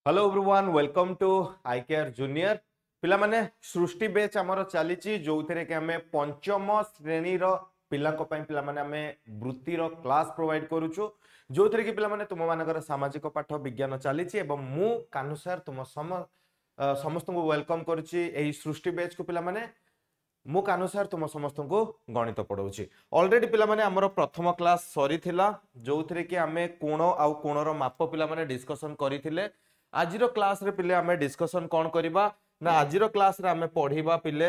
Hello everyone welcome to I care junior पिला माने सृष्टि batch हमर चलीची जो थरे के हमें पंचम श्रेणी रो पिला को पई पिला माने हमें वृत्ति रो क्लास प्रोवाइड करूछु जो थरे के पिला माने तुम मानकर सामाजिक पाठ विज्ञान चलीची एवं मु कानु सर तुम समस्त को वेलकम करूची एही सृष्टि बैच को पिला माने मु कानु सर तुम समस्त को गणित पढ़ाऊची ऑलरेडी पिला माने हमर प्रथम क्लास सरी थिला जो थरे के हमें कोण आउ कोणर माप पिला माने डिस्कशन करिथिले आजिरो क्लास रे पिले हमें डिस्कशन कौन करिबा ना आजिरो क्लास रे हमें पढ़िबा पिले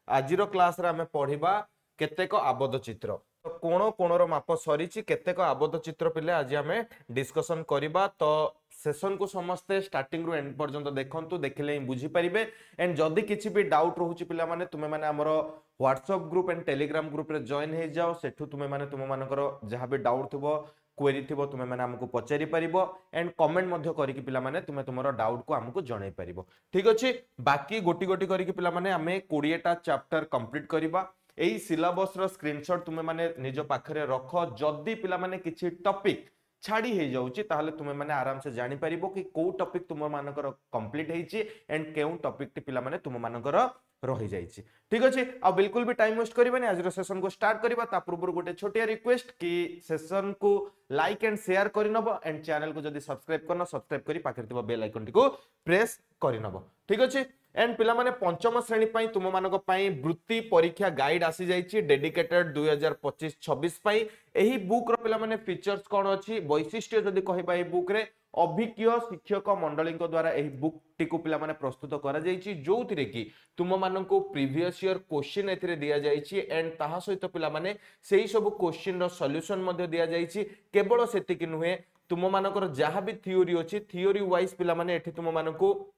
आजिरो क्लास रे हमें पढ़िबा केतेक आबद्ध चित्र तो कोण कोणर माप सरीची केतेक आबद्ध चित्र पिले आज हमें डिस्कशन करिबा तो सेशन को समस्ते स्टार्टिंग रु एंड पर्यंत देखंतु देखले ही बुझी परिबे एंड जदी किछि भी डाउट रहूची पिला माने तुमे माने हमरो WhatsApp group and Telegram group रे जॉइन हे जाओ सेठु तुमे माने तुम मानकर जहां भी डाउट थिबो क्वेरी थिबो तुमे माने हमको पचारि परिबो एंड कमेंट मध्य करिकि पिला माने तुमे तुमरो डाउट को हमको जणाई परिबो ठीक अछि बाकी गोटी गोटी करिकि पिला माने हमें 20 टा चैप्टर कंप्लीट करिबा एई सिलेबस रो स्क्रीनशॉट तुमे माने निज पाखरे रखो जदी पिला माने किछि टॉपिक छाड़ी हे जाउची ताहले तुमे माने आराम से जानि परिबो कि को टॉपिक तुम मानकर कंप्लीट हेची एंड केउ टॉपिक टी पिला माने तुम मानकर रही जाइछि ठीक अछि आ बिल्कुल भी टाइम वेस्ट करबानी आज रो सेशन को स्टार्ट करबा ता पूर्व गोटे छोटिया रिक्वेस्ट कि सेशन को लाइक एंड शेयर करि नबो एंड चैनल को जदी सब्सक्राइब करनो सब्सक्राइब करी पाखरे तिबो बेल आइकन टी को प्रेस करि नबो ठीक अछि एंड पिला माने पंचम श्रेणी पई तुम मानको पई वृत्ति परीक्षा गाइड आसी जाइछि डेडिकेटेड 2025-26 पई एही बुक रो पिला माने फीचर्स कोन अछि वैशिष्ट्य जदी कहबा एही बुक रे अभिज्ञ शिक्षक मंडली द्वारा एही बुक टी को पिला माने प्रस्तुत करा जाइछि जोथिरे कि तुम मानको प्रीवियस ईयर क्वेश्चन एथिरे दिया जाइछि एंड ताहा सहित पिला माने सेही सब क्वेश्चन रो सॉल्यूशन मध्ये दिया जाइछि केवल सेति कि नुहे तुम मानकर जहां भी थ्योरी अछि थ्योरी वाइज पिला माने एठी तुम मानको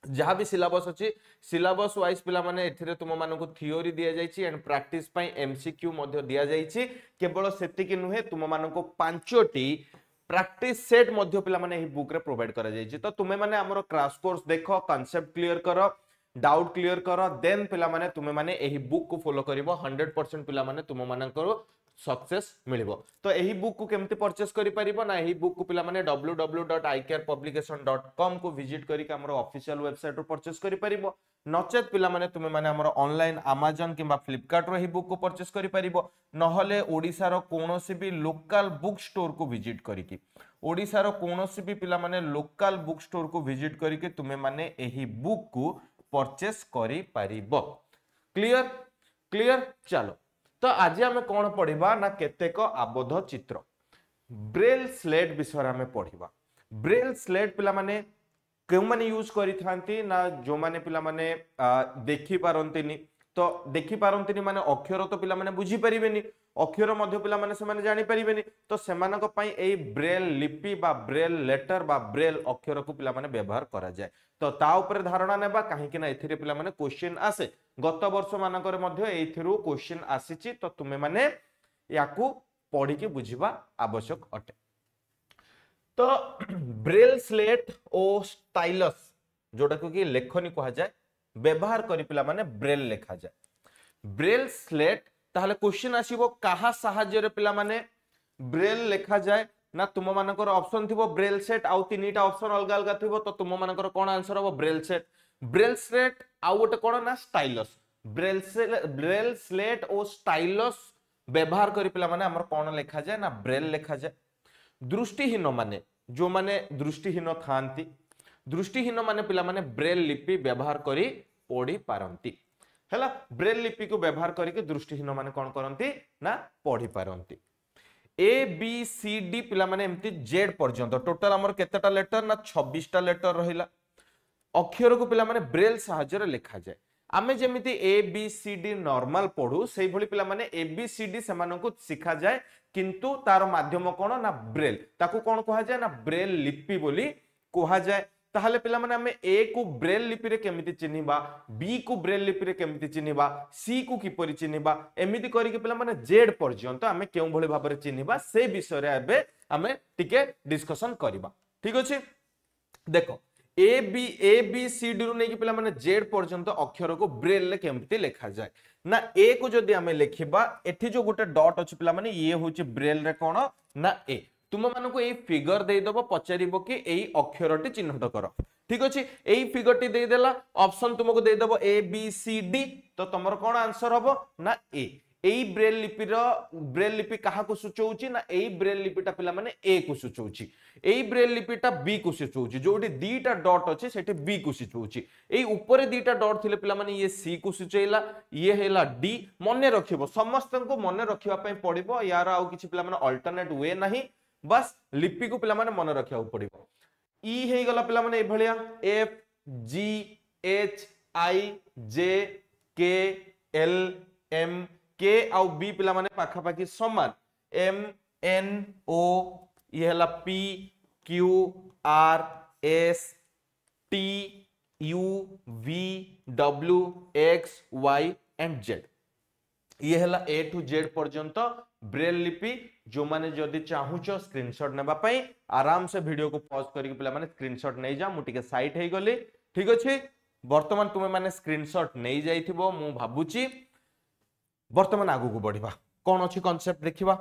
जहां भी सिलेबस अछि सिलेबस वाइज पिला माने एथिरे तुम मानको थ्योरी दिया जाइछि एंड प्रैक्टिस पई एमसीक्यू मध्ये दिया जाइछि केवल सेति कि नुहे तुम मानको पांचोटी प्रैक्टिस सेट मध्ये पिला माने एही बुक रे प्रोवाइड करा जाइछि तो तुमे माने हमरो क्रैश कोर्स देखो कांसेप्ट क्लियर करो डाउट क्लियर करो देन पिला माने तुमे माने एही बुक को फॉलो करिवो 100% पिला माने तुम मानकर सक्सेस मिलिबो तो एही बुक को केमते परचेस करि परिबो ना एही बुक को पिला माने www.icarepublication.com को विजिट करी के हमरो ऑफिशियल वेबसाइट रो परचेस करि परिबो नचेत पिला माने तुमे माने हमरो ऑनलाइन Amazon किबा Flipkart रो एही बुक को परचेस करि परिबो नहले ओडिसा रो कोनोसी भी लोकल बुक स्टोर को विजिट करी की ओडिसा रो कोनोसी भी पिला माने लोकल बुक स्टोर को विजिट करी के तुमे माने एही बुक को परचेस करि परिबो क्लियर क्लियर चलो तो आज आम कौन पढ़ा ना केतेक आबद्ध चित्र ब्रेल स्लेट विषय में पढ़ा ब्रेल स्लेट पिला माने क्यों माने यूज करी थांती ना जो माने पिला माने देखि पारंतिनी तो देखि पारंतिनी माने अक्षर तो पिला माने बुझी परिबेनी अक्षर मध्य पिला माने से माने जानि परिबेनी तो सेमानक पई एई ब्रेल लिपि बा ब्रेल लेटर बा ब्रेल अक्षर को पिला माने व्यवहार करा जाय तो ता ऊपर धारणा नेबा काहे कि ना एथिरे पिला माने क्वेश्चन आसे गत वर्ष मानकर मध्य एथिरु क्वेश्चन आसीची तो तुमे माने याकू पढ़ी के बुझिबा आवश्यक अटे तो ब्रेल स्लेट ओ स्टाइलस जोटा को कि लेखनी कहा जाय व्यवहार करी पिला माने ब्रेल लिखा जाय ब्रेल स्लेट ताहले क्वेश्चन आसीबो काहा सहाय्य रे पिला माने ब्रेल लिखा जाय ना तुम मानकर ऑप्शन थिबो ब्रेल सेट आउ तीनटा ऑप्शन अलग अलग थिबो तो तुम मानकर कोन आंसर हो ब्रेल सेट आउ गोटे कोन ना स्टाइलस ब्रेल स्लेट ओ स्टाइलस व्यवहार करी पिला माने हमर कोन लिखा जाय ना ब्रेल लिखा जाय दृष्टिहीन माने जो माने दृष्टिहीन थांती दृष्टिहीन माने पिला माने ब्रेल लिपि व्यवहार करी पढ़ी पारंती हैला ब्रेल लिपि को व्यवहार करी के दृष्टिहीन माने कोन करंती ना पढ़ी पारंती ए बी सी डी पिला माने एमती जेड पर्यंत टोटल हमर केतेटा लेटर ना 26 टा लेटर रहिला अक्षर को पिला माने ब्रेल सहायता रे लिखा जाय आमे जेमिति A B C D normal पढू सेही भली पिला माने ए बी सी डी सेमानकु सिखा जाय किंतु तार माध्यम कोन ना ब्रेल ताकू कोन कहा जाय ना ब्रेल लिपि बोली कहा जाय ताहले पिला माने हमें ए को ब्रेल लिपि रे केमिति चिन्हिबा बी को ब्रेल लिपि रे केमिति चिन्हिबा सी को किपरि चिन्हिबा एमिति करी के पिला माने जेड पर्यंत हमें केउ भली भाबरे चिन्हिबा से विषय रे एबे हमें टिके डिस्कशन करिबा ठीक अछि देखो ए बी सी डी रु नै कि पिला माने जेड पर्यंत अक्षर को ब्रेल ले केमिति लिखा जाय ना ए को जदी हमें लिखिबा एठी जो गोटे डॉट अछि पिला माने ये होछि ब्रेल रे कोन ना ए तुम मान को फिगर देदेव पचार कि यही अक्षरटी चिन्हट कर ठीक अच्छे यही फिगर टी देदेला ऑप्शन तुमको देदेव ए बी सी डी तो तुम कौन आंसर हम ना ए ब्रेल लिपिर ब्रेल लिपि क्या सूचौची ना ए ब्रेल लिपिटा पिला माने ए को सूचौची ए ब्रेल लिपिटा बी को सूचौची जोटी दीटा डॉट अच्छे सेठी बी को सूचौची ए ऊपर दीटा डॉट थिले पिला माने ये सी को सूचैला ये हेला डी मने रखिबो समस्त को मने रखिबा पई पड़िबो यार आउ किछि पिला माने अल्टरनेट वे नाही बस लिपि को पिला माने मने रखिया पड़िबो ई हे गला पिला माने ए भलिया एफ जी एच आई जे के एल एम के आउ बी पिला माने पाखा पाखी समान एम एन ओ ये हला P Q R S T U V W X Y and Z ये हला ए टू जेड पर्यंत ब्रेल लिपि जो माने जदि चाहूच स्क्रीनशॉट नेबा पई आराम से वीडियो को पॉज करके पिला माने स्क्रीनशॉट नै जा मु टिके साइट हे गली ठीक अछि वर्तमान तुमे माने स्क्रीनशॉट नै जाइथिबो मु भाबुची वर्तमान आगु को बढ़िबा कौन अच्छी कॉन्सेप्ट देखिबा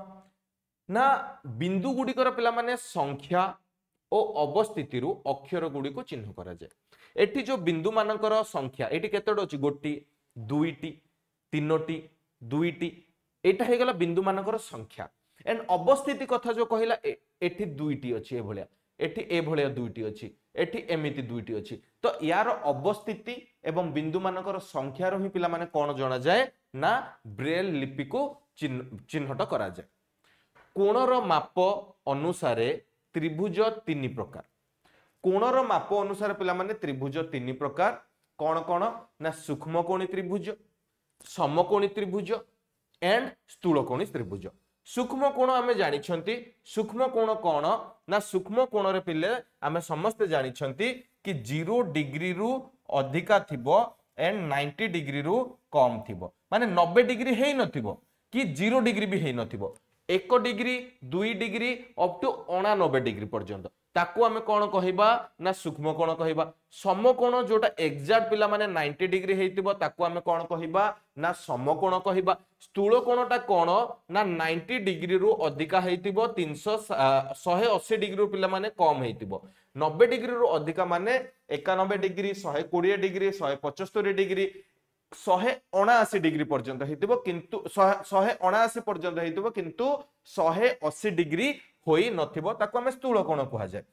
ना बिंदु गुड़िकर पिला माने संख्या और अवस्थिति रु अक्षर गुड़ी को चिन्ह करा जाए एठी जो बिंदु मानकर संख्या एठी केतड अछि गोटी दुईटी तीनोटी दुईटी एटा हे गला बिंदु मानकर संख्या एंड अवस्थिति कथा जो कहिला एठी दुईटी अछि ए भलिया एठी ए भलिया दुईटी अछि एठी एमिति दुईटी अछि तो यार अवस्थिति एवं बिंदु मानकर संख्या रो ही पिला माने कोन जणा जाए ना ब्रेल लिपि को चिन्हट करा जाए कोणर माप अनुसार त्रिभुज तीन प्रकार कोणर माप अनुसार पिला माने त्रिभुज तीन प्रकार कौन कौन ना सूक्ष्मकोणी त्रिभुज समकोणी त्रिभुज एंड स्थूलकोणी त्रिभुज सूक्ष्म कोण आमे जानिछंती सूक्ष्म कोण कौन ना सूक्ष्म कोण रे पिले आमे समस्त जानिछंती कि 0 डिग्री रु अधिका थिबो एंड 90 डिग्री रु कम थिबो माने 90 डिग्री हेई नथिबो कि 0 डिग्री भी हेई नथिबो 1 degree 2 degree up to 89 degree पर्यंत ताकू आमे कोन कहिबा ना सूक्ष्म कोण कहिबा समकोण जोटा एग्जैक्ट पिला माने 90 डिग्री हेइतिबो ताकू आमे कोन कहिबा ना समकोण कहिबा स्थूल कोणटा कोन ना 90 डिग्री रु अधिका हेइतिबो 180 डिग्री रु पिला माने कम हेइतिबो 90 डिग्री रु अधिका माने 91 डिग्री 120 डिग्री 175 डिग्री 179 डिग्री पर्यंत हेइतिबो किंतु 179 पर्यंत हेइतिबो किंतु 180 डिग्री होई नथिबो ताको हमें स्थूल कोण कहा जाए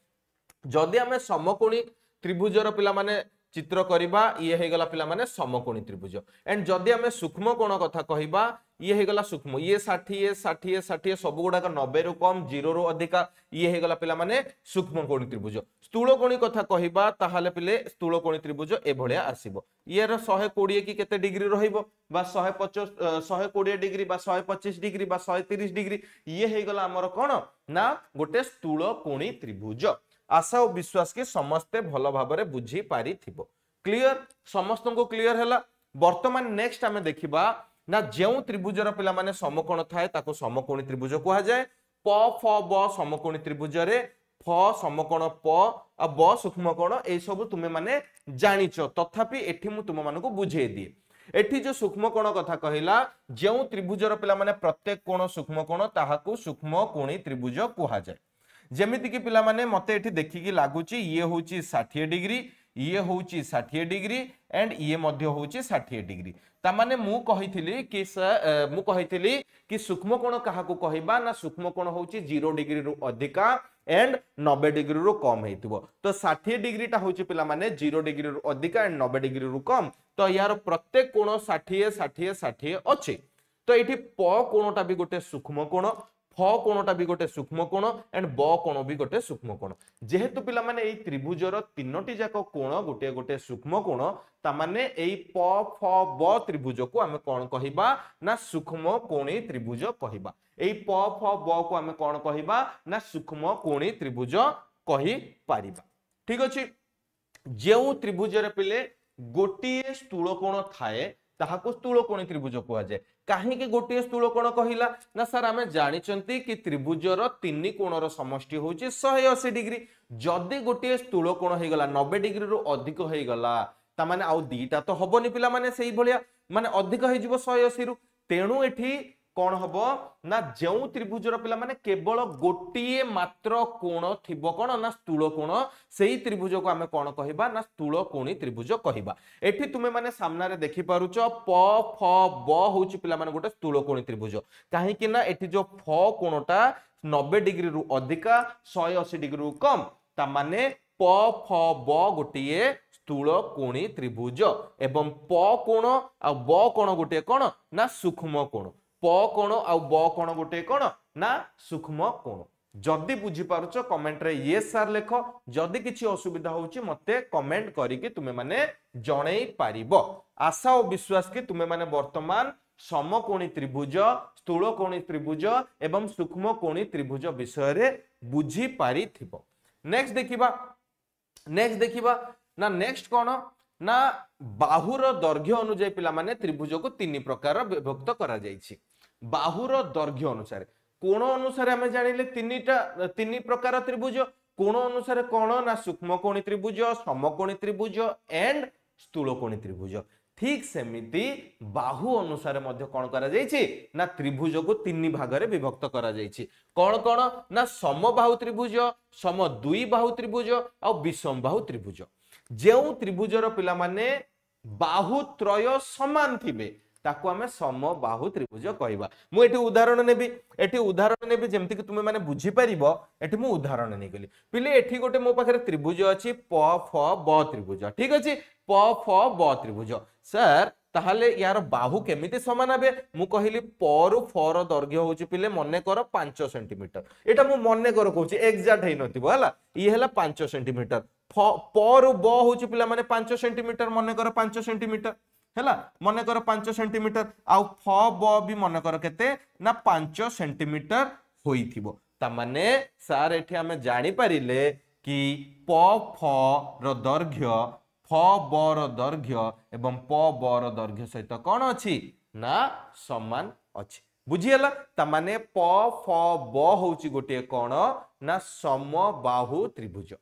जदि हमें समकोणी त्रिभुजर पिला माने चित्र करिबा ये हे गला पिला माने समकोणी त्रिभुज एंड जदि हमें सूक्ष्म कोण कथा कहिबा ये हे गला सूक्ष्म ये 60 60 60 सब गुडा 90 रु कम 0 रु अधिका ये हे गला पिला माने सूक्ष्म कोणी त्रिभुज स्थूल कोणी कथा कहिबा ताहाले पिले स्थूल कोणी त्रिभुज ए भलिया आसीबो ये रो 120 की केते डिग्री रहिबो बा 120 डिग्री बा 125 डिग्री बा 130 डिग्री ये हे गला हमर कोन ना गोटे स्थूल कोणी त्रिभुज आशा और विश्वास के समस्ते भल भाव में बुझी पारि थिबो क्लियर समस्त को क्लियर हैला वर्तमान नेक्स्ट आमे देखिबा ना जेउ त्रिभुजर पिला माने समकोण थाए ताको समकोणी त्रिभुज कहा जाए प फ ब समकोणी त्रिभुज रे फ समकोण प आ ब सूक्ष्म कोण ए सब तुमे माने जानिचो तथापि एठी मु तुम मानको बुझे दिए एठी जो सूक्ष्म कोण कथा कहिला जेउ त्रिभुजर पिला माने प्रत्येक कोण सूक्ष्म कोण ताहाकू सूक्ष्म कोणी त्रिभुज कहा जाए जेमिति कि पिला माने मते एठी देखिकी लागुची ये होची 60 डिग्री ये होची 60 डिग्री एंड ये मध्य होची 60 डिग्री ता माने मु कहिथिली कि सूक्ष्म कोण काहाकू कहिबा ना सूक्ष्म कोण होची 0 डिग्री रु अधिका एंड 90 डिग्री रु कम हेतिबो तो 60 डिग्री टा होची पिला माने 0 डिग्री रु अधिका एंड 90 डिग्री रु कम तो यार प्रत्येक कोण 60 60 60 अछि तो एठी प कोणटा भी गोटे सूक्ष्म कोण फ कोणटा भी गोटे सूक्ष्म कोण एंड ब कोण भी गोटे सूक्ष्म कोण जेहेतु पिला माने एई त्रिभुजर तीनोटी जाक कोण गोटे गोटे सूक्ष्म कोण ता माने एई प फ ब त्रिभुज को हमें कोन कहिबा ना सूक्ष्म कोणी त्रिभुज कहिबा एई प फ ब को हमें कोन कहिबा ना सूक्ष्म कोणी त्रिभुज कहि पारिबा ठीक अछि जेउ त्रिभुजर पिले गोटिए स्थूल कोण थाए ताहाको स्थूल कोणी त्रिभुज कहा जाए काहे कि गोटे स्थूल कोण कहिला ना सर आमे जानिचंती कि त्रिभुजर तीन कोणर समष्टि होची 180 डिग्री जदि गोटे स्थूल कोण हे गला 90 डिग्री रु अधिक हे गला ता माने आउ दीटा तो हबनी पिला माने सेही भलिया माने अधिक हे जिवो 180 रु तेणु एठी कौन हम ना जो त्रिभुजर पिला माने केवल गोटे मात्र कोण थिबो कौन ना स्थूल कोण सेही त्रिभुज को आमे कौन कहिबा ना स्थूल कोणी त्रिभुज कहिबा। एठी तुमे माने सामना रे देखि पारुच प फ ब होउची पिला माने गोटे स्थूल कोणी त्रिभुज काहे कि ना एठी जो फ कोणटा 90 डिग्री रु अधिका 180 डिग्री रु कम ता माने प फ ब गोटे स्थूल कोणी त्रिभुज एवं प कोण आ ब कोण गोटे कोण ना सूक्ष्म कोण प कोण आ ब कोण गोटे कोण ना सूक्ष्म कोण। जदि बुझी पारुछ कमेंट रे यस सर लेख जदि किछि असुविधा होउची मते कमेंट करिके तुमे माने जणै पारिबो। आशा और विश्वास कि तुमे माने वर्तमान समकोणी त्रिभुज स्थूल कोणी त्रिभुज एवं सूक्ष्म कोणी त्रिभुज विषय रे बुझी पारि थिबो। नेक्स्ट देखिबा ना नेक्स्ट कोन ना बाहुर दैर्घ्य अनुसार पिला माने त्रिभुज को तीन प्रकार विभक्त करा जायछि। बाहुर दैर्घ्य अनुसार कोण अनुसार हमें जानिले तीन प्रकार त्रिभुज कोण अनुसार कोण ना सूक्ष्म कोणी त्रिभुज समकोणी त्रिभुज एंड स्थूल कोणी त्रिभुज। ठीक सेमिति बाहु अनुसार मध्य कोन करा जायछि ना त्रिभुज को तीन भाग रे विभक्त करा जायछि। कोन कोन ना समबाहु त्रिभुज सम द्विबाहु त्रिभुज और विषम बाहु त्रिभुज। जो त्रिभुजर पिला माने बाहु त्रय समान थिबे ताको हमें समबाहु त्रिभुज कहबा। मु एठी उदाहरण नेबी जेमति कि तुमे माने बुझी परिबो। एठी मु उदाहरण नै गली पिले एठी गोटे मो पाखरे त्रिभुज अछि प फ ब त्रिभुज ठीक अछि प फ ब त्रिभुज सर ताहले यार बाहु केमिति समान आबे मु कहिली प रु फ र दैर्घ्य होची पिले मने कर 5 सेंटीमीटर एटा मु मने कर कहूची एग्जैक्ट हेइ नथिबो हला ई हला 5 सेंटीमीटर प रु ब होची पिला माने 5 सेंटीमीटर मने कर 5 सेंटीमीटर हैला मन कर 5 सेंटीमीटर आउ फ ब भी मन कर केते ना 5 सेंटीमीटर होइथिबो ता माने सार एठी हमें जानि परिले कि प फ र दैर्घ्य फ ब र दैर्घ्य एवं प ब र दैर्घ्य सहित कोन अछि ना समान अछि। बुझियला ता माने प फ ब होउची गोटे कोन ना समबाहु त्रिभुज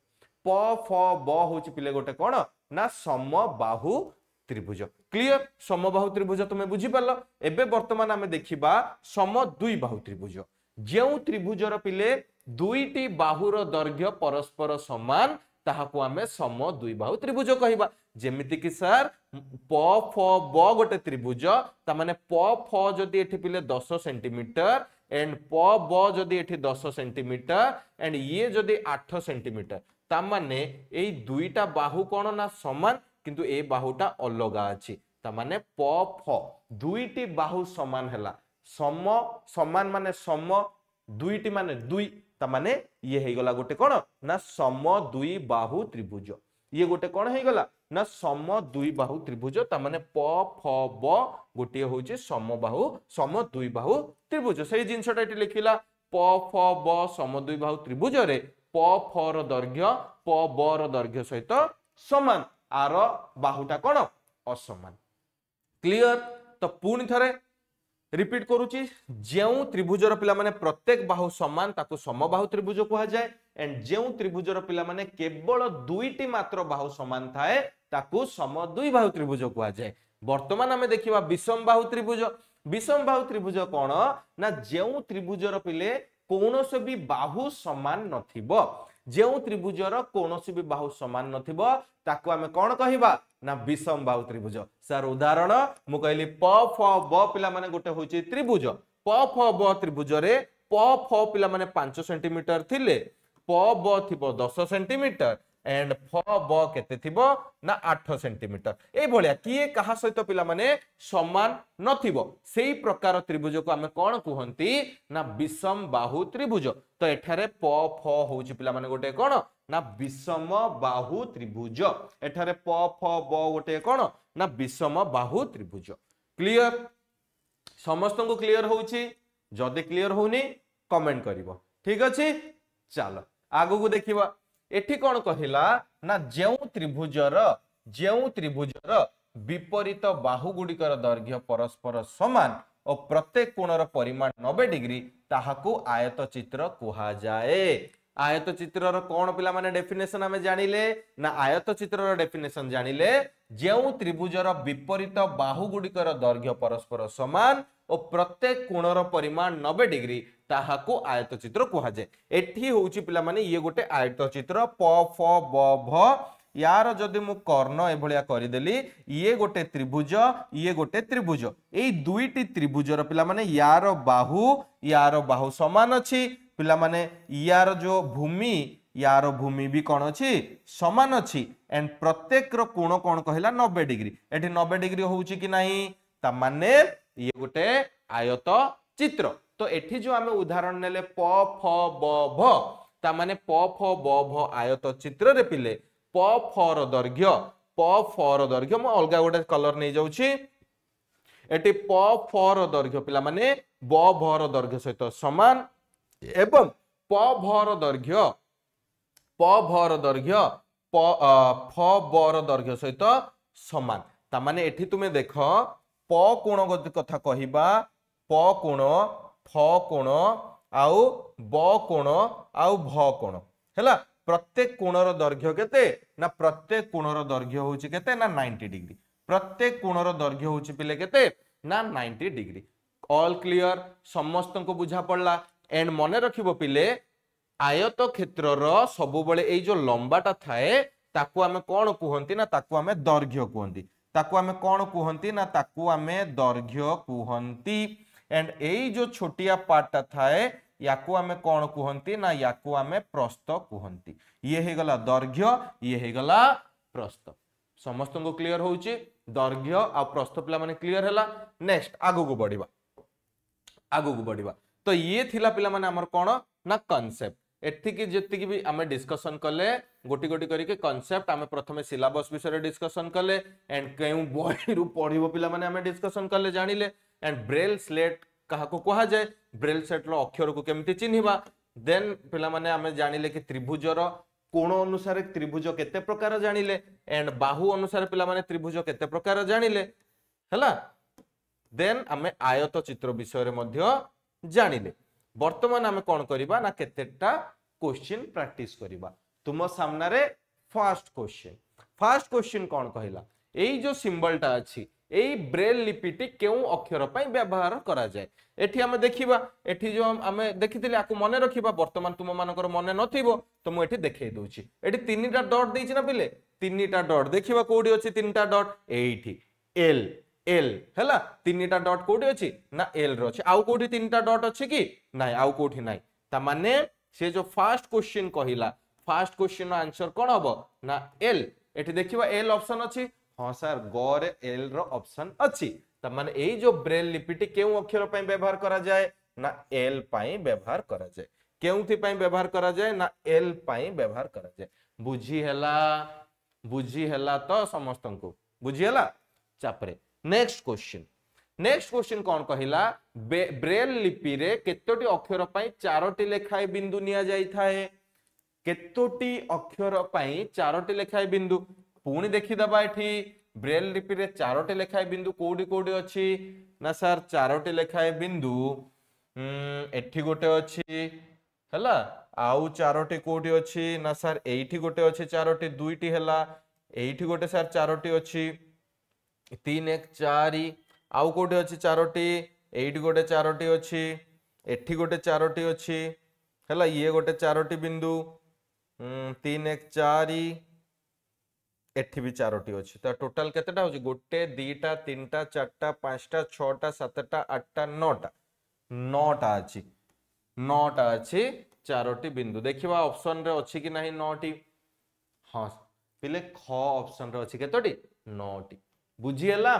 प फ ब होउची पिले गोटे कोन ना समबाहु त्रिभुज। क्लियर समबाहु त्रिभुज तुमे बुझी पारलो। एबे वर्तमान आमे देखिबा सम द्विबाहु त्रिभुज जो त्रिभुजर पिले दुईटी बाहुर दैर्घ्य परस्पर समान ताहाको आमे सम द्विबाहु त्रिभुज कहिबा। जेमिति कि सर प फ ब गोटे त्रिभुज ता माने प फ जदी एठी पिले 10 सेंटीमीटर एंड प ब जदी एठी 10 सेंटीमीटर एंड ये जदी 8 सेंटीमीटर ता माने एई दुईटा बाहु कोन ना समान किंतु ए बाहुटा अलगा अछि ता माने प फ दुईटी बाहु समान हैला सम समान माने सम दुईटी माने दुई ता माने ये हे गला गोटे कोन ना सम दुई बाहु त्रिभुज ये गोटे कोन हे गला ना सम दुई बाहु त्रिभुज ता माने प फ ब गोटे होची समबाहु सम दुई बाहु त्रिभुज। सेही जिंसटा एटी लिखिला प फ ब सम दुई बाहु त्रिभुज रे प फ र दैर्घ्य प ब र दैर्घ्य सहित समान आर बाहुटा कोन असमान। क्लियर तो पुणी थरे रिपीट करूची जो त्रिभुजर पिला माने प्रत्येक बाहु समान ताको समबाहु त्रिभुज कहा जाए एंड जो त्रिभुजर पिला माने केवल दुईटी मात्र बाहु समान थाए ताको सम द्विबाहु त्रिभुज कहा जाए। वर्तमान आमे देखिबा विषम बाहु त्रिभुज कोन ना जो त्रिभुजर पिले कोनोसे भी बाहु समान नथिबो जो त्रिभुजर कोनोसे भी बाहु समान नथिबो ताको आमे कोन कहिबा ना विषम बाहु त्रिभुज। सर उदाहरण मु कहली प फ ब पिला माने गोटे होची त्रिभुज प फ ब त्रिभुज रे प फ पिला माने 5 सेंटीमीटर थिले प ब थिबो 10 सेंटीमीटर एंड फ ब केते थिबो ना 8 सेंटीमीटर ए भलिया किए कहा सहित पिला माने समान नथिबो सेही प्रकार त्रिभुज को आमे कोन कहंती ना विषम बाहु त्रिभुज। तो एठारे प फ होची पिला माने गोटे कोन ना विषम बाहु त्रिभुज एठारे प फ ब गोटे कोन ना विषम बाहु त्रिभुज। क्लियर समस्त को क्लियर होउची जदि क्लियर होउनी कमेंट करिवो ठीक अछि। चलो आगु को देखिबा एठी कोन कहिला ना जेउ त्रिभुजर विपरीत बाहु गुडिकर दैर्घ्य परस्पर समान और प्रत्येक कोणर परिमाण 90 डिग्री ताहाकू आयत चित्र कहा जाए। आयत चित्रर कोन पिला माने डेफिनेशन हमें जानिले ना आयत चित्रर डेफिनेशन जानिले जेउ त्रिभुजर विपरीत बाहु गुडिकर दैर्घ्य परस्पर समान और प्रत्येक कोणर परिमाण 90 डिग्री ताहाको आयत चित्र कह जाए। एठी होउची पिला माने ये गोटे आयत चित्र प फ ब भ यार जदि मु कर्ण एभलिया करदेली ये गोटे त्रिभुज ये गोटे त्रिभुज एई दुईटी त्रिभुजर पिला माने यार बाहु समान अछि पिला माने यार जो भूमि यार भूमि भी कौन अच्छी समान अच्छी एंड प्रत्येक कोण कौन कहला 90 डिग्री एठी 90 डिग्री होउची कि नाही ता माने ये गोटे आयत चित्र। तो एठी जो आमे उदाहरण नेले प फ ब भ ता माने प फ ब भ आयत चित्र रे पिले प फ र दैर्घ्य म अलगा गोटे कलर नै जाउची एठी प फ र दैर्घ्य पिला माने ब भ र दैर्घ्य सहित समान एवं प भ र दैर्घ्य प भ र दैर्घ्य फ ब र दैर्घ्य सहित समान ता माने एठी तुमे देख प कोण कथा कहिबा प कोण फ कोण आउ ब कोण आउ भ कोण हैला प्रत्येक कोणर दैर्घ्य केते ना प्रत्येक कोणर दैर्घ्य होउची केते ना 90 डिग्री प्रत्येक कोणर दैर्घ्य होउची पिले केते ना 90 डिग्री। ऑल क्लियर समस्त को बुझा पड़ला एंड मने रखिबो पिले आयत क्षेत्रर सबु बेले एई जो लंबाटा थाए ताकू आमे कोन कुहंती ना ताकू आमे दैर्घ्य कुहंती ताकू आमे कोन कुहंती ना ताकू आमे दैर्घ्य कुहंती एंड एई जो छोटिया पार्टटा थाए याकू आमे कोन कुहंती ना याकू आमे प्रस्थ कुहंती। ये हे गला दैर्घ्य ये हे गला प्रस्थ समस्त को क्लियर होउची दैर्घ्य आ प्रस्थ पिला माने क्लियर हैला। नेक्स्ट आगु को बढ़िबा तो ये थिला पिला माने हमर कोन ना कांसेप्ट एथिकी जेतिकी भी आमे डिस्कशन कले गोटी गोटी करके कांसेप्ट आमे प्रथमे सिलेबस विषय डिस्कशन कले एंड केउ बही रु पढिबो पिला माने आमे डिस्कशन कले जानिले एंड ब्रेल स्लेट काहाको कहा जाए ब्रेल स्लेट रो अक्षर को केमती चिन्हिबा देन पिला माने आमे जानिले कि त्रिभुजर कोण अनुसार त्रिभुज केते प्रकार जानिले एंड बाहु अनुसार पिला माने त्रिभुज केते प्रकार जानिले हैला देन आमे आयत चित्र विषय रे मध्य जानिले। वर्तमान आमे कोन करिबा ना केतेटा क्वेश्चन प्रैक्टिस करिबा तुम सामना रे फर्स्ट क्वेश्चन कोन कहिला एई जो सिंबलटा अछि एई ब्रेल लिपिटी केउ अक्षर पई व्यवहार करा जाय एठी हमें देखिबा एठी जो हमें देखिथिले आकु मने रखिबा वर्तमान तुम मानकर मने नथिबो तो मु एठी देखेइ दोछि एठी तीनटा डॉट देछि ना पिले तीनटा डॉट देखिबा कोडी अछि तीनटा डॉट एठी एल एल हैला तीनटा डॉट कोडी अछि ना एल रो अछि आउ कोडी तीनटा डॉट अछि कि नाही आउ कोठी नाही ता माने से जो फर्स्ट क्वेश्चन कहिला फर्स्ट क्वेश्चन रो आंसर कोन हबो ना एल एठी देखिबा एल ऑप्शन अछि हां सर गोरे एल रो ऑप्शन अछि त माने एई जो ब्रेल लिपिटी केउ अक्षर पई व्यवहार करा जाय ना एल पई व्यवहार करा जाय केउथि पई व्यवहार करा जाय ना एल पई व्यवहार करा जाय बुझी हैला तो समस्तन को बुझी हैला चापरे नेक्स्ट क्वेश्चन कोन कहिला ब्रेल लिपि रे केतोटी अक्षर पई चारोटी लेखाय बिंदु निया जाई थाए केतोटी अक्षर पई चारोटी लेखाय बिंदु पुणी देखि दबा एठी ब्रेल लिपि रे चारोटी लेखाय बिंदु कोडी कोडी अछि ना सर चारोटी लेखाय बिंदु एठी गोटे अछि हैला आउ चारोटी कोडी अछि ना सर एठी गोटे अछि चारोटी दुईटी हैला एठी गोटे सर चारोटी अछि 3 1 4 आउ कोडी अछि चारोटी एठी गोटे चारोटी अछि एठी गोटे चारोटी अछि हैला ये गोटे चारोटी बिंदु 3 1 4 एठी भी चारोटी अछि त टोटल केतेटा होछि गोटे दीटा तीनटा चारटा पांचटा छटा सातटा आठटा नौटा अछि चारोटी बिंदु देखिबा ऑप्शन रे अछि कि नाही नौटी हां पिले ख ऑप्शन रे अछि केतोटी नौटी बुझिएला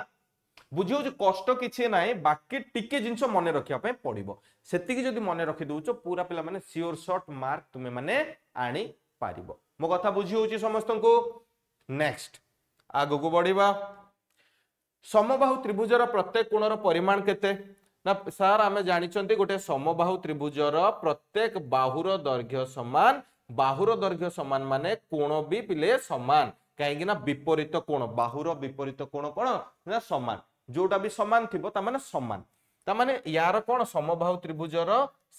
बुझियो जे कष्ट किछि नाही बाकी टिके जिंस मने रखिया पे पड़िबो सेति कि जदी मने रखि दोउचो पूरा पिला माने श्योर शॉट मार्क तुमे माने आनी पारिबो मो कथा बुझी होछि समस्तन को। नेक्स्ट आगो को बढ़िबा समबाहु त्रिभुजर प्रत्येक कोणर परिमाण केते ना सर आमे जानिचंती गोटे समबाहु त्रिभुजर प्रत्येक बाहुर दैर्घ्य समान माने कोण भी पिले समान कहीं ना विपरीत कोण बाहुर विपरीत कोण कोन ना समान जोटा भी समान थिबो ता माने समान ता माने यार कोन समबाहु त्रिभुजर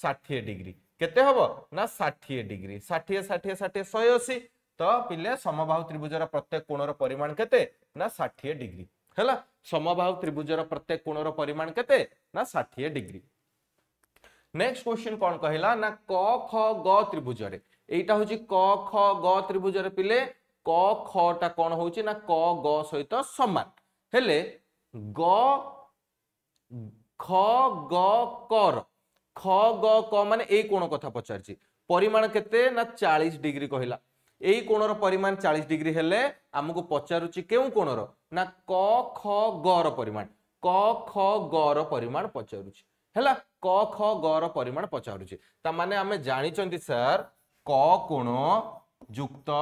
60 डिग्री केते हबो ना 60 डिग्री 60 60 60 180 तो पिले समबाहु त्रिभुजर प्रत्येक कोणर परिमाण केते ना 60 डिग्री हैला समबाहु त्रिभुजर प्रत्येक कोणर परिमाण केते ना 60 डिग्री। नेक्स्ट क्वेश्चन कौन कहला ना क ख ग त्रिभुज रे एटा होची क ख ग त्रिभुज रे पिले क ख टा कौन होची ना क ग सहित समान हेले ग ख ग कर ख ग क माने ए कोण कथा पचारची परिमाण केते ना 40 डिग्री कहला एई कोणर परिमाण 40 डिग्री हेले हमको पचारुची केउ कोणर ना क ख ग र परिमाण क ख ग र परिमाण पचारुची हैला क ख ग र परिमाण पचारुची ता माने हमें जानि चंती सर क कोण युक्त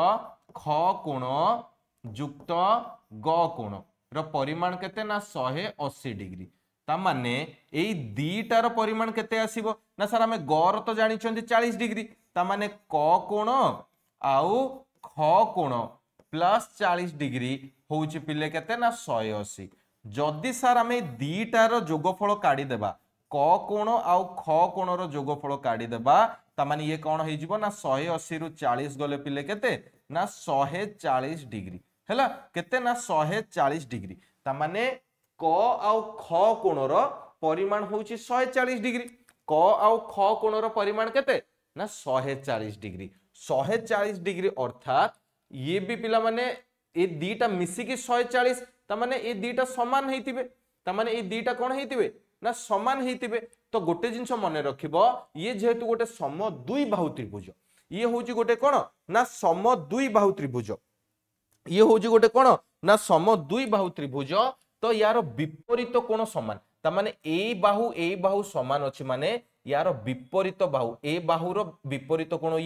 ख कोण युक्त ग कोण र परिमाण केते ना 180 डिग्री ता माने एई दीटार परिमाण केते आसीबो ना सर हमें ग र तो जानि चंती 40 डिग्री ता माने क कोण आउ ख कोण प्लस 40 डिग्री होउची पिले केते ना 180 जदि सर हमें दीटार जोगफल काढी देबा क कोण आउ ख कोण रो जोगफल काढी देबा ता माने ये कोन हे जिवो ना 180 रु 40 गले पिले केते ना 140 डिग्री हैला केते ना 140 डिग्री ता माने क आउ ख कोण रो परिमाण होउची 140 डिग्री क आउ ख कोण रो परिमाण केते ना 140 डिग्री 140 डिग्री अर्थात ये भी पिला माने ए दीटा मिसी की 140 ता माने ए दीटा समान हेतिबे ता माने ए दीटा कोन हेतिबे ना समान हेतिबे तो गोटे जिंस मन रखिबो ये जेहेतु गोटे सम दुई बाहु त्रिभुज ये होउची गोटे कोन ना सम दुई बाहु त्रिभुज ये होउची गोटे कोन ना सम दुई बाहु त्रिभुज तो यार विपरीत कोण समान ता माने ए बाहु समान अछि माने यार विपरीत बाहु ए बाहुर विपरीत कोण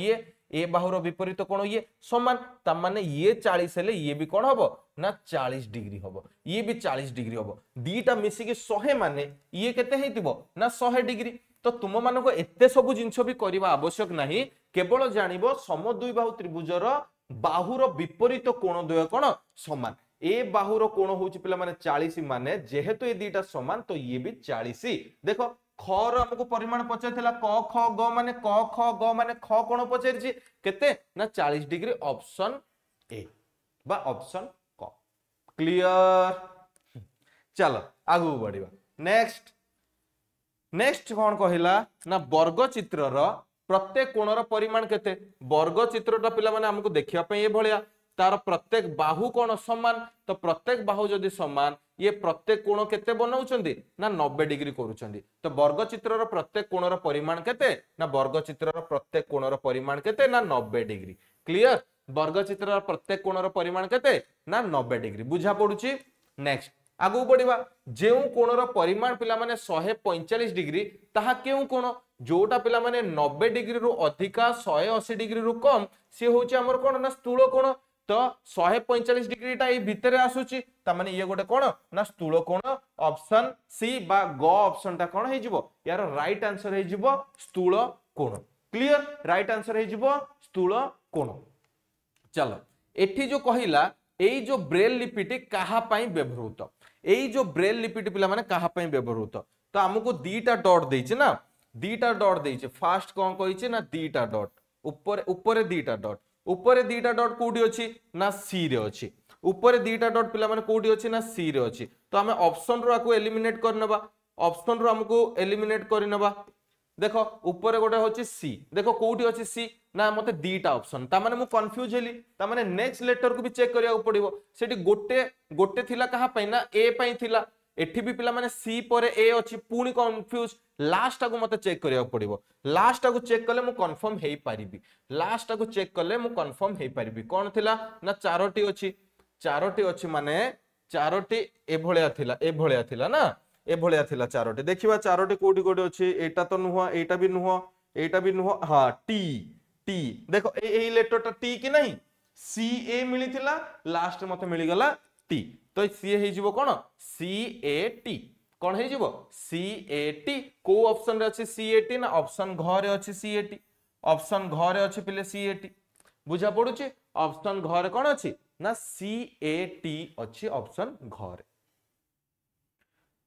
ए बाहुर विपरीत कोण ये समान ता माने ये 40 हेले ये भी कोण हबो ना 40 डिग्री हबो ये भी 40 डिग्री हबो दीटा मिसी के 100 माने ये केते हेतिबो ना 100 डिग्री तो तुम मानको को एते सब जिंस भी करबा आवश्यक नाही केवल जानिबो सम दुई बाहु त्रिभुजर बाहुर विपरीत कोण द्वय कोण समान ए बाहुर कोण होउची पिला माने 40 माने जेहेतु ए दीटा समान तो ये भी 40 देखो ख रो हमको परिमाण पचारथिला क ख ग माने क ख ग माने ख कोण पचारछि केते ना 40 डिग्री ऑप्शन ए बा ऑप्शन क क्लियर चलो आगु बढ़िबा नेक्स्ट कोन कहिला ना वर्ग चित्रर प्रत्येक कोणर परिमाण केते वर्ग चित्रटा पिला माने हमको देखिया पय ए भलिया तार प्रत्येक बाहु कोण समान तो प्रत्येक बाहु जदि समान ये प्रत्येक कोण केते बनाउचंदी ना 90 डिग्री करूचंदी तो वर्ग चित्रर प्रत्येक कोणर परिमाण केते ना वर्ग चित्रर प्रत्येक कोणर परिमाण केते ना 90 डिग्री क्लियर वर्ग चित्रर प्रत्येक कोणर परिमाण केते ना 90 डिग्री बुझा पडुची नेक्स्ट आगु बढ़िबा जेउ कोणर परिमाण पिला माने 145 डिग्री ताहा केउ कोण जोटा पिला माने 90 डिग्री रु अधिका 180 डिग्री रु कम से होची हमर कोण ना स्थूल कोण तो 145 डिग्री टा ए भितरे आसुची ता माने ये गोटे कोण ना स्थूल कोण ऑप्शन सी बा ग ऑप्शन टा कोण हे जिवो यार राइट आंसर हे जिवो स्थूल कोण क्लियर राइट आंसर हे जिवो स्थूल कोण चलो एठी जो कहिला एई जो ब्रेल लिपिटी काहा पई व्यवहृत एई जो ब्रेल लिपिटी पिला माने काहा पई व्यवहृत तो हमको दीटा डॉट देइछ ना दीटा डॉट देइछ फास्ट कोन कहिछ ना दीटा डॉट ऊपर दीटा डॉट ऊपर दीटा डॉट कोडी अछि ना सी रे अछि ऊपर दीटा डॉट पिला माने कोडी अछि ना सी रे अछि तो हमें ऑप्शन रो आको एलिमिनेट करनबा ऑप्शन रो हमको एलिमिनेट करनबा देखो ऊपर गोटे होछि सी देखो कोडी अछि सी ना मते दीटा ऑप्शन ता माने मु कंफ्यूज हेली ता माने नेक्स्ट लेटर को भी चेक करिया पड़िबो सेठी गोटे थिला कहा पई ना ए पई थिला एठी भी पिला माने सी परे ए अछि पूणी कंफ्यूज लास्ट को मते चेक करिया पड़िबो लास्ट को चेक कले मु कंफर्म हेई परिबी लास्ट को चेक कले मु कंफर्म हेई परिबी कोन थिला ना चारोटी अछि माने चारोटी ए भलिया थिला ना ए भलिया थिला चारोटी देखिबा चारोटी कोडी कोडी अछि एटा तो नुह एटा भी नुह हां टी देखो ए लेटरटा टी कि नहीं सी ए मिली थिला लास्ट मते मिली गला टी तो सी हे जिवो कोन सी ए टी कोन हे जिवो सी ए टी को ऑप्शन रे अछि सी ए टी ना ऑप्शन घ रे अछि सी ए टी ऑप्शन घ रे अछि पिले सी ए टी बुझा पडुची ऑप्शन घ रे कोन अछि ना सी ए टी अछि ऑप्शन घ रे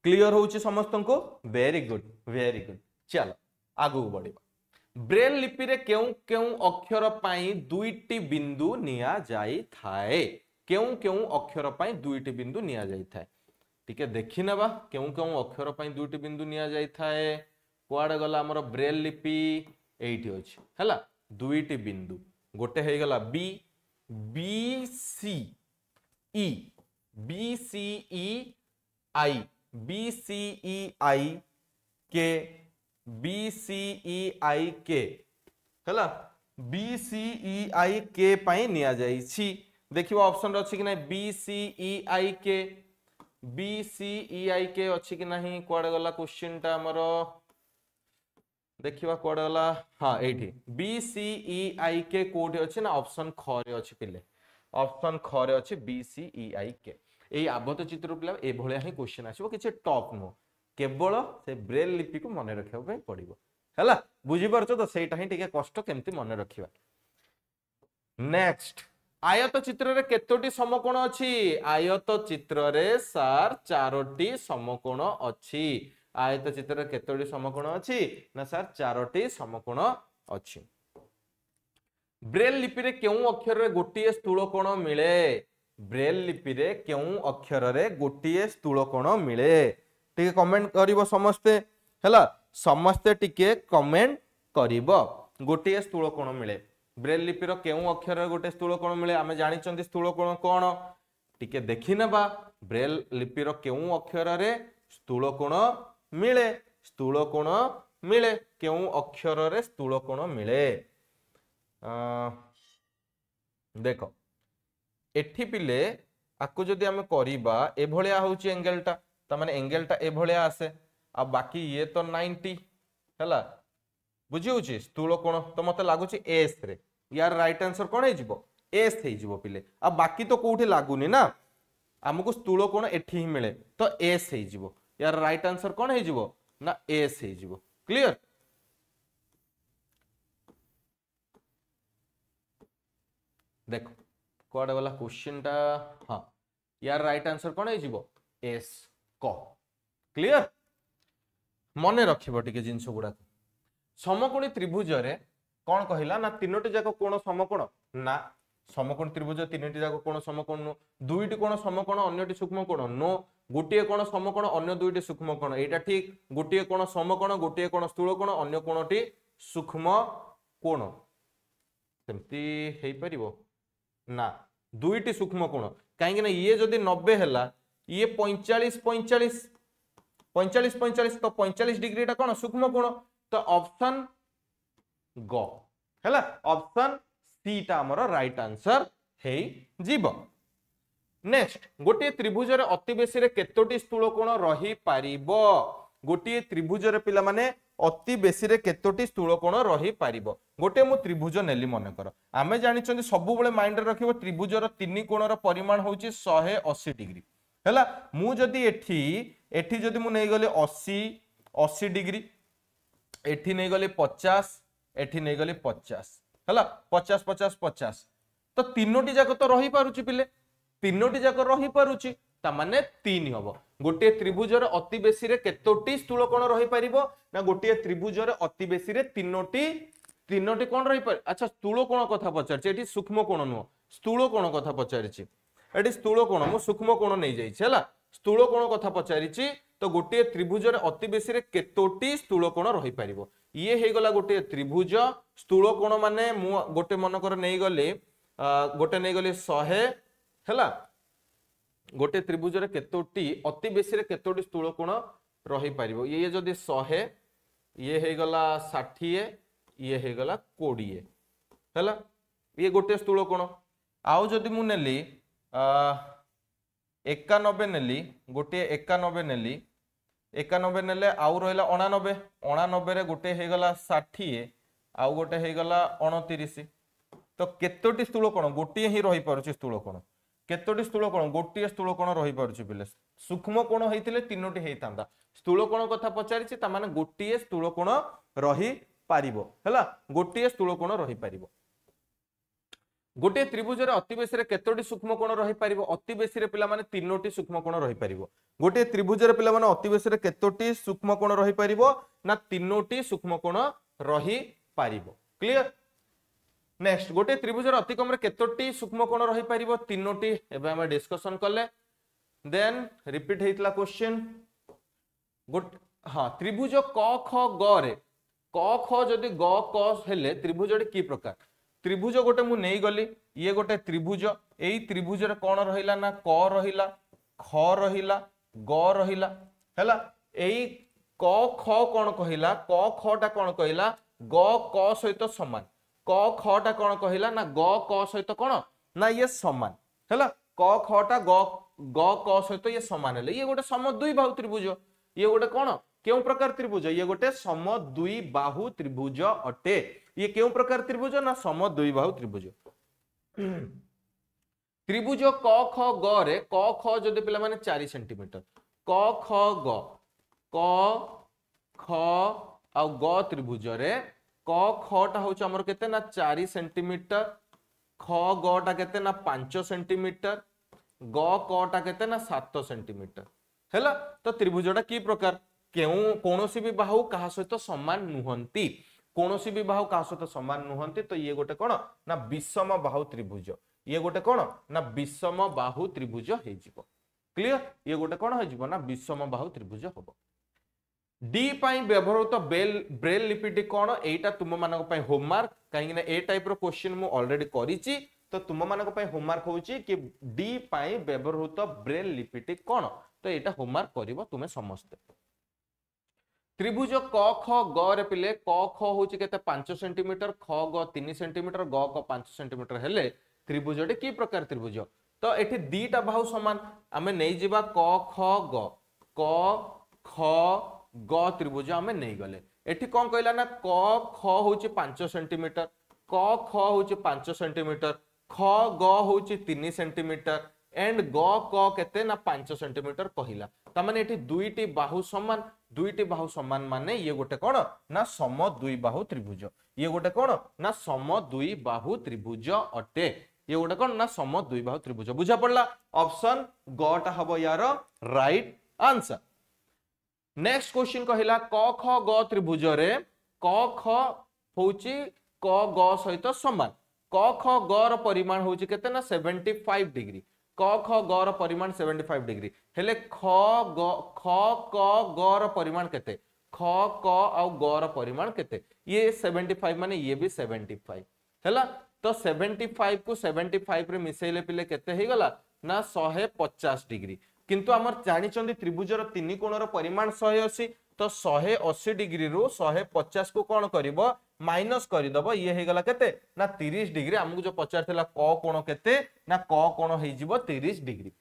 क्लियर होउची समस्तन को वेरी गुड चलो आगु बढ़िबा ब्रेल लिपि रे केउ अक्षर पाई दुईटी बिंदु निया जाई थाए केउ अक्षर पाई दुईटी बिंदु निया जाई थाए टिके देखि नेबा केउ केउ अक्षर पई दुईटी बिंदु निया जाई थाए कुआडे गला हमर ब्रेल लिपि एठी अछि हला दुईटी बिंदु गोटे हे गला B B C E B C E I B C E I K B C E I के हला बी सी ई आई के पई निया जाई छी देखिबो ऑप्शन रे अछि कि नै बी सी ई आई के BCEI के अच्छी कि नहीं कुआडे गला क्वेश्चन टा हमरो देखिबा कुआडे गला हां एठी BCEI के कोठी अछि ना ऑप्शन ख रे अछि पिले ऑप्शन ख रे अछि BCEI के एई आबत चित्र पिला ए भलिया ही क्वेश्चन आसीबो किछ टॉप नो केवल से ब्रेल लिपि को मने रखिबा पे पड़िबो हला बुझी परछो तो सेटा ही टिके कष्ट केमती मने रखिबा नेक्स्ट आयत चित्र रे केतोटी समकोण अछि आयत चित्र रे सार चारोटी समकोण अछि आयत चित्र रे केतोटी समकोण अछि ना सार चारोटी समकोण अछि ब्रेल लिपि रे केउ अक्षर रे गोटिए स्थूल कोण मिले ब्रेल लिपि रे केउ अक्षर रे गोटिए स्थूल कोण मिले टिके कमेंट करिवो समस्ते हला समस्ते टिके कमेंट करिवो गोटिए स्थूल कोण मिले ब्रेल लिपिर केउ अक्षर गोटे स्थूल कोण मिले आमे जानिचंती स्थूल कोण कोण टिके देखि नेबा ब्रेल लिपिर केउ अक्षर रे स्थूल कोण मिले केउ अक्षर रे स्थूल कोण मिले देखो एठी पिले आकु जदि आमे करिबा ए भलिया होची एंगल टा त माने एंगल टा ए भलिया आसे आ बाकी ये तो 90 हला बुझी होची स्थूल कोण तो मते लागुची एस रे यार राइट आंसर कोन हे जिवो एस हे जिवो पिले आ बाकी तो कोठी लागुनी ना हमको स्थूल कोण एठी ही मिले तो एस हे जिवो यार राइट आंसर कोन हे जिवो ना एस हे जिवो क्लियर देखो कोड वाला क्वेश्चन टा हां यार राइट आंसर कोन हे जिवो एस को क्लियर मने रखिबो टिके जिंस गुडा समकोणी त्रिभुज रे कौन कहला ना तीनोटी जाक कोण समकोण ना समकोण त्रिभुज तीनोटी जाक कोण समकोण नो दुईटी कोण समकोण अन्यटी सूक्ष्म कोण नो गोटिए कोण समकोण अन्य दुईटी सूक्ष्म कोण एटा ठीक गोटिए कोण समकोण गोटिए कोण स्थूल कोण अन्य कोणटी सूक्ष्म कोण सेमती हेई परिबो ना दुईटी सूक्ष्म कोण काहे कि ना ये जदी 90 हैला ये 45 45 45 45 तो 45 डिग्री टा कोण सूक्ष्म कोण तो ऑप्शन गो हैला ऑप्शन सी टा हमर राइट आंसर हे जीवो नेक्स्ट गोटे त्रिभुज रे अति बेसी रे केतोटी स्थूल कोण रही पारिबो गोटे त्रिभुज रे पिला माने अति बेसी रे केतोटी स्थूल कोण रही पारिबो गोटे मु त्रिभुज नेली मने कर आमे जानि चंदी सब बेले माइंड रे रखिबो त्रिभुज रो तीन कोण रो परिमाण होची 180 डिग्री हैला मु जदी एठी जदी मु नै गले 80 डिग्री एठी नै गले 50 एठी नै गले 50 हैला 50 50 50 तो तीनोटी जाक तो रही पारुची पिले तीनोटी जाक रही पारुची ता माने 3 हबो गोटे त्रिभुज रे अति बेसी रे केतोटी स्थूल कोण रही परिबो ना गोटे त्रिभुज रे अति बेसी रे तीनोटी कोण रही पर अच्छा स्थूल कोण कथा पचारछि एठी सूक्ष्म कोण नो स्थूल कोण कथा पचारछि एठी स्थूल कोण मु सूक्ष्म कोण नै जाई छै हैला स्थूल कोण कथा पचारछि तो गोटे त्रिभुज रे अति बेसी रे केतोटी स्थूल कोण रही परिबो ये हे गला गोटे त्रिभुज स्थूल कोण माने मु गोटे मन कर नै गले गोटे नै गले 100 हैला गोटे त्रिभुज रे केतोटी अति बेसी रे केतोटी स्थूल कोण रही परिबो ये जदी 100 ये हे गला 60 ये हे गला 20 हैला ये गोटे स्थूल कोण आउ जदी मु नेली 91 नेली गोटे 91 नेली 91 नेले आउ रहिला 89 89 रे गोटे हे गला 60 आउ गोटे हे गला 29 तो केतोटी स्थूल कोण गोटे ही रही पारुची स्थूल कोण केतोटी स्थूल कोण गोटे स्थूल कोण रही पारुची बिले सूक्ष्म कोण हेतिले तीनोटी हेतांदा स्थूल कोण कथा पचारिछि ता माने गोटे स्थूल कोण रही पारिबो हैला गोटे स्थूल कोण रही पारिबो गोटे त्रिभुज रे अति बेसी रे केतोटी सूक्ष्म कोण रही पारिबो अति बेसी रे पिला माने तीनोटी सूक्ष्म कोण रही पारिबो गोटे त्रिभुज रे पिला माने अति बेसी रे केतोटी सूक्ष्म कोण रही पारिबो ना तीनोटी सूक्ष्म कोण रही पारिबो क्लियर नेक्स्ट गोटे त्रिभुज रे अति कम रे केतोटी सूक्ष्म कोण रही पारिबो तीनोटी एबे हम डिस्कशन करले देन रिपीट हेतला क्वेश्चन गुड हाँ त्रिभुज क ख ग रे क ख जदि ग क हेले त्रिभुज की प्रकार त्रिभुज गोटे मु नहीं गली ये गोटे त्रिभुज एई त्रिभुज रे कोन रहिला ना क रहिला ख रहिला ग रहिला हैला एई क ख कोन कहिला क ख टा कोन कहिला ग क सहित समान क ख टा कोन कहिला ना ग क सहित कोन ना ये समान हैला क ख टा ग क सहित ये समान हेले ये गोटे समद्विबाहु त्रिभुज ये गोटे कोन क्यों प्रकार त्रिभुज ये गोटे समद्विबाहु त्रिभुज अटे ये क्यों प्रकार त्रिभुज ना समद्विबाहु त्रिभुज त्रिभुज क ख ग रे क ख जदि पिला माने 4 सेंटीमीटर क ख ग क ख आ ग त्रिभुज रे क ख टा होच हमर केते ना 4 सेंटीमीटर ख ग टा केते ना 5 सेंटीमीटर ग क टा केते ना 7 सेंटीमीटर हैला तो त्रिभुजटा की प्रकार केउ कोनोसी भी बाहु कहा सहित समान नुहंती कोनोसी भी बाहु कहा सहित समान नुहंती तो ये गोटे कोन ना विषम बाहु त्रिभुज ये गोटे कोन ना विषम बाहु त्रिभुज हे जिवो क्लियर ये गोटे कोन हे जिवो ना विषम बाहु त्रिभुज होबो डी पाई व्यवहृत ब्रेल लिपिटी कोन एटा तुम मानक पई होमवर्क काहे ना ए टाइप रो क्वेश्चन मु ऑलरेडी करिछि तो तुम मानक पई होमवर्क होउछि कि डी पाई व्यवहृत ब्रेल लिपिटी कोन तो एटा होमवर्क करिवो तुमे समस्त त्रिभुज क ख ग रे पिले क ख होची केते 5 सेंटीमीटर ख ग 3 सेंटीमीटर ग क 5 सेंटीमीटर हेले त्रिभुजटे की प्रकार त्रिभुज तो एठी दीटा बाहु समान आमे नै जिबा क ख ग त्रिभुज आमे नै गले एठी कोन कहला ना क ख होची 5 सेंटीमीटर क ख होची 5 सेंटीमीटर ख ग होची 3 सेंटीमीटर एंड ग क केते ना 5 सेंटीमीटर कहिला त माने एठी दुईटी बाहु समान माने ये गोटे कोन ना समद्विबाहु त्रिभुज ये गोटे कोन ना समद्विबाहु त्रिभुज अटे ये गोटे कोन ना समद्विबाहु त्रिभुज बुझा पड़ला ऑप्शन ग टा हबो यार राइट आंसर नेक्स्ट क्वेश्चन कहिला क ख ग त्रिभुज रे क ख होची क ग सहित समान क ख ग र परिमाण होची केते ना 75 डिग्री क ख ग र परिमाण 75 डिग्री हेले ख क ग र परिमाण केते ख क आ ग र परिमाण केते ये 75 माने ये भी 75 हैला तो 75 को 75 रे मिसेले पिले केते हे गला ना 150 डिग्री किंतु हमर जानि चंदी त्रिभुजर तीन कोणर परिमाण 180 तो 180 डिग्री रो 150 को कोन करिवो माइनस करि दबो ये हे गला केते ना 30 डिग्री हमकु जो पचार थिला क कोण केते ना क कोण हे जिवो 30 डिग्री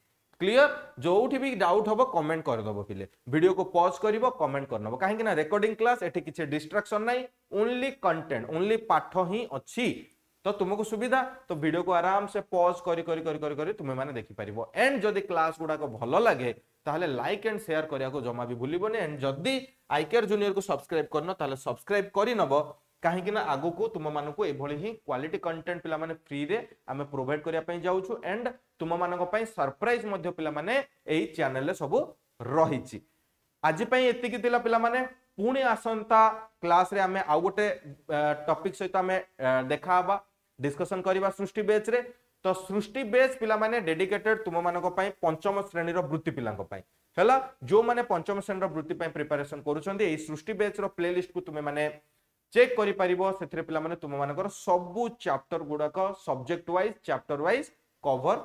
क्लियर जोठी भी डाउट हबो कमेंट कर दबो पिले वीडियो को पॉज करिवो कमेंट करनबो काहे कि ना रिकॉर्डिंग क्लास एठी किछ डिस्ट्रैक्शन नाही ओनली कंटेंट ओनली पाठ ही अछि तो तुमको सुविधा तो वीडियो को आराम से पॉज करी तुमे माने देखि परिबो एंड जदी क्लास गुडा को भलो लागे ताहले लाइक एंड शेयर करिया को जमा भी भूलिबोनी एंड जदी आईकेआर जूनियर को सब्सक्राइब करनो ताहले सब्सक्राइब करि नबो काहे कि ना आगो को तुम मानको को एभली ही क्वालिटी कंटेंट पिला माने फ्री रे आमे प्रोवाइड करिया पई जाउछु एंड तुम मानको पई सरप्राइज मध्य पिला माने एही चैनल ले सब रहिछि आज पई एतिकी दिला पिला माने पुणी आसंता क्लास रे आमे आ गोटे टॉपिक सहित आमे देखाबा डिस्कशन करिबा सृष्टि बेच रे तो सृष्टि बेच पिला माने डेडिकेटेड तुम मानको पई पंचम श्रेणी रो वृत्ति पिलांको पई हला जो माने पंचम श्रेणी रो वृत्ति पई प्रिपरेशन करूछन्ती एही सृष्टि बेच रो प्लेलिस्ट को तुमे माने चेक करि परिबो सेथरे पिला माने तुम मानकर सब चैप्टर गुडा का subject wise chapter wise cover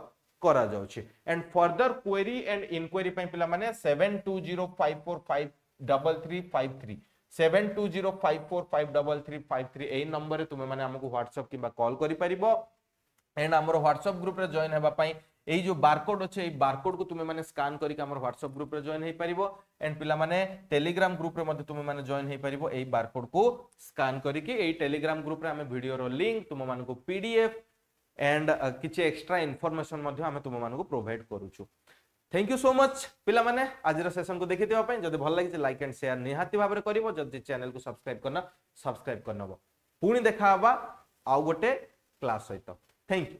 करा जाउछि and further query and inquiry पई पिला माने 7205453353 7205453353 एई नंबर रे तुमे माने हमकु WhatsApp किबा कॉल करि परिबो एंड हमर WhatsApp ग्रुप रे जॉइन हेबा पई एई जो बारकोड अछि एई बारकोड को तुमे माने स्कैन करि के हमर WhatsApp ग्रुप रे जॉइन हे परिबो एंड पिला माने टेलीग्राम ग्रुप रे मध्ये तुमे माने जॉइन हे परिबो एई बारकोड को स्कैन करि के एई टेलीग्राम ग्रुप रे हमें वीडियो रो लिंक तुम माने को पीडीएफ एंड किछ एक्स्ट्रा इंफॉर्मेशन मध्ये हमें तुम माने को प्रोवाइड करूछु थैंक यू सो मच पिला माने आज रो सेशन को देखि देबा पई जदी भल लागि लाइक एंड शेयर निहाती भाबरे करिवो जदी चैनल को सब्सक्राइब करना सब्सक्राइब करनबो पुणी देखा हबा आ गोटे क्लास सहित थैंक यू।